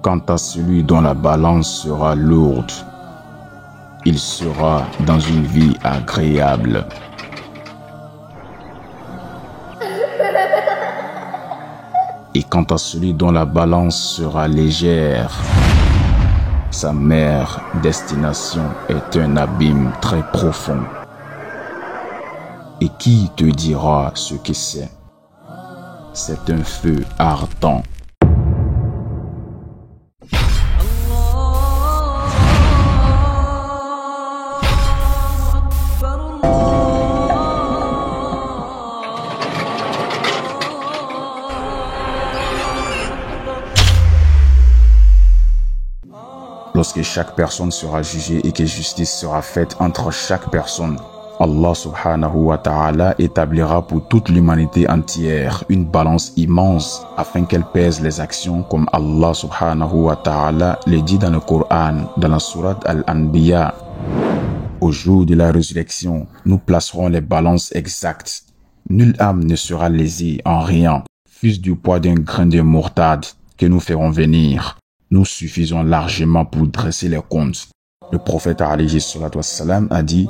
Quant à celui dont la balance sera lourde, il sera dans une vie agréable. Et quant à celui dont la balance sera légère, sa mère destination est un abîme très profond. Et qui te dira ce que c'est? C'est un feu ardent. Lorsque chaque personne sera jugée et que justice sera faite entre chaque personne, Allah subhanahu wa ta'ala établira pour toute l'humanité entière une balance immense afin qu'elle pèse les actions comme Allah subhanahu wa ta'ala le dit dans le Coran, dans la sourate Al-Anbiya. Au jour de la résurrection, nous placerons les balances exactes. Nulle âme ne sera lésée en rien, fût-ce du poids d'un grain de moutarde que nous ferons venir. Nous suffisons largement pour dresser les comptes. Le prophète alayhi salatu wassalam a dit: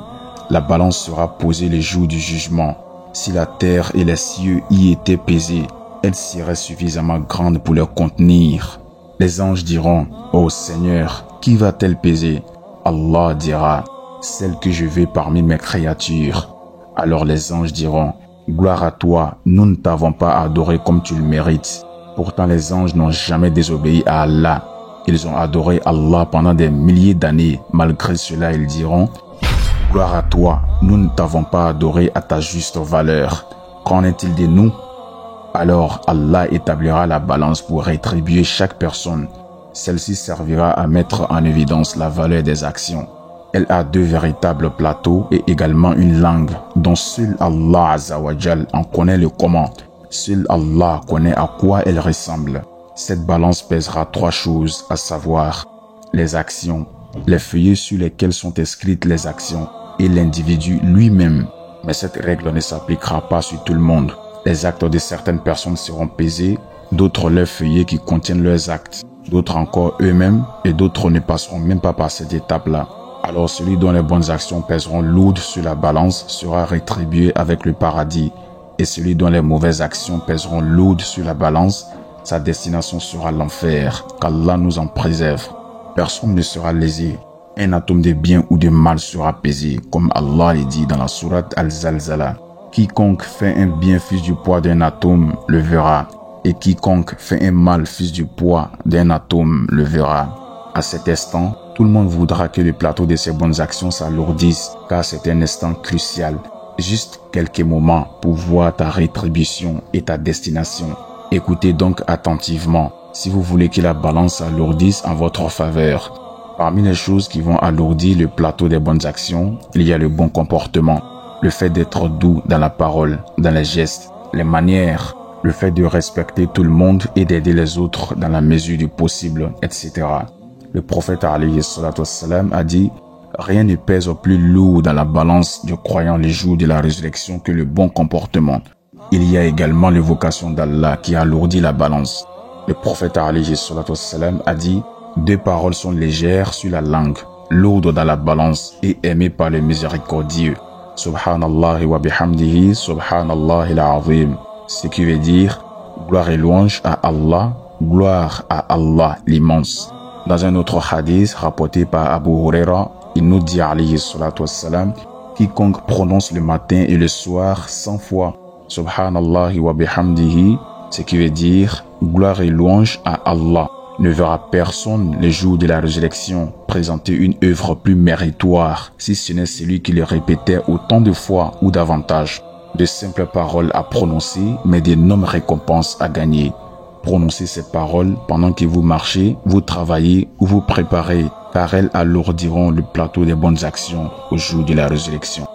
la balance sera posée le jour du jugement. Si la terre et les cieux y étaient pesés, elle serait suffisamment grande pour les contenir. Les anges diront: ô Seigneur, qui va-t-elle peser? Allah dira: celle que je veux parmi mes créatures. Alors les anges diront: gloire à toi, nous ne t'avons pas adoré comme tu le mérites. Pourtant les anges n'ont jamais désobéi à Allah. Ils ont adoré Allah pendant des milliers d'années. Malgré cela, ils diront: gloire à toi, nous ne t'avons pas adoré à ta juste valeur. Qu'en est-il de nous? Alors Allah établira la balance pour rétribuer chaque personne. Celle-ci servira à mettre en évidence la valeur des actions. Elle a deux véritables plateaux et également une langue dont seul Allah Azza wa Jal en connaît le comment. Seul Allah connaît à quoi elle ressemble. Cette balance pèsera trois choses, à savoir les actions, les feuillets sur lesquels sont inscrites les actions et l'individu lui-même. Mais cette règle ne s'appliquera pas sur tout le monde. Les actes de certaines personnes seront pesés, d'autres leurs feuillets qui contiennent leurs actes, d'autres encore eux-mêmes et d'autres ne passeront même pas par cette étape-là. Alors celui dont les bonnes actions pèseront lourdes sur la balance sera rétribué avec le paradis. Et celui dont les mauvaises actions pèseront lourdes sur la balance, sa destination sera l'enfer, qu'Allah nous en préserve. Personne ne sera lésé. Un atome de bien ou de mal sera pesé, comme Allah le dit dans la sourate Al-Zalzala. Quiconque fait un bien fils du poids d'un atome le verra, et quiconque fait un mal fils du poids d'un atome le verra. À cet instant, tout le monde voudra que le plateau de ses bonnes actions s'alourdisse, car c'est un instant crucial. Juste quelques moments pour voir ta rétribution et ta destination. Écoutez donc attentivement si vous voulez que la balance s'alourdisse en votre faveur. Parmi les choses qui vont alourdir le plateau des bonnes actions, il y a le bon comportement, le fait d'être doux dans la parole, dans les gestes, les manières, le fait de respecter tout le monde et d'aider les autres dans la mesure du possible, etc. Le prophète alayhi salatu wassalam a dit: rien ne pèse au plus lourd dans la balance du croyant le jour de la résurrection que le bon comportement. Il y a également l'évocation d'Allah qui alourdit la balance. Le prophète alayhi salatu wassalam a dit: deux paroles sont légères sur la langue, lourdes dans la balance et aimées par le miséricordieux. Subhanallah wa bihamdihi, subhanallah al-azim. Ce qui veut dire gloire et louange à Allah, gloire à Allah l'immense. Dans un autre hadith rapporté par Abu Huraira, il nous dit alayhi salatu wassalam: quiconque prononce le matin et le soir 100 fois Subhanallah wa bihamdihi, ce qui veut dire gloire et louange à Allah, ne verra personne le jour de la résurrection présenter une œuvre plus méritoire, si ce n'est celui qui le répétait autant de fois ou davantage. De simples paroles à prononcer, mais d'énormes récompenses à gagner. Prononcez ces paroles pendant que vous marchez, vous travaillez ou vous préparez, car elles alourdiront le plateau des bonnes actions au jour de la résurrection.